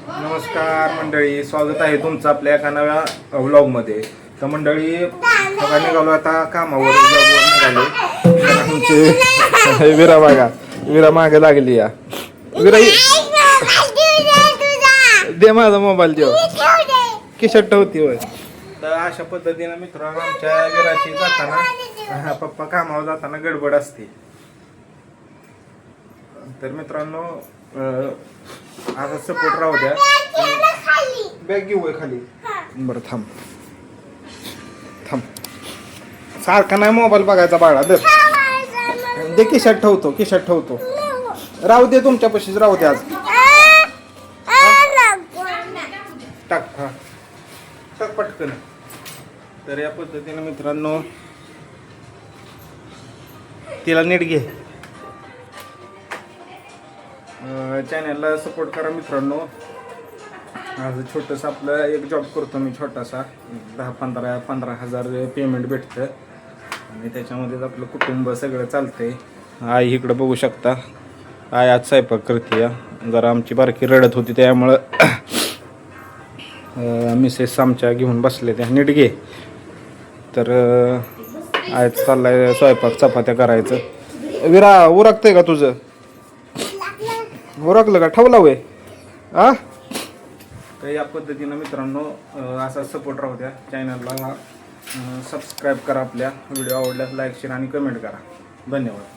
नमस्कार मंडळी, स्वागत आहे तुमचं आपल्या एका नव्या व्लॉगमध्ये. तर मंडळी बघा, निघालो आता कामावर, जॉबवर निघालो. आमचे विरा मागे लागली या. विरा दे माझा मोबाईल, देव किशात ठेवती होय. तर अशा पद्धतीनं मित्रांनो आमच्या विराची जाताना पप्पा कामावर जाताना गडबड असते. तर मित्रांनो आता सपोर्ट राहू द्या. बॅग घेऊ खाली. बरं थांब सारखा नाही मोबाईल बघायचा बाळा. दे खिशात ठेवतो. राहू दे तुमच्यापाशीच राहू दे. आज टाक पटकन. तर या पद्धतीने मित्रांनो तिला नीट घे. चॅनलला सपोर्ट करा मित्रांनो. आज छोटंसं आपलं एक जॉब करतो मी, छोटासा 10-15 पेमेंट भेटतं आणि त्याच्यामध्येच आपलं कुटुंब सगळं चालतंय. आई इकडं बघू शकता, आई आज स्वयंपाक करते. जरा आमची बारकी रडत होती त्यामुळं मिसेस आमच्या घेऊन बसले त्या. नीट घे. तर आज चाललाय स्वयंपाक, चपात्या करायचं. विरा उरकतंय का तुझं? ओळखलं का? ठेवला वय आ. तर या पद्धतीनं मित्रांनो असा सपोर्ट राहू द्या. चॅनलला सबस्क्राईब करा. आपल्या व्हिडिओ आवडल्यास लाईक शेअर आणि कमेंट करा. धन्यवाद.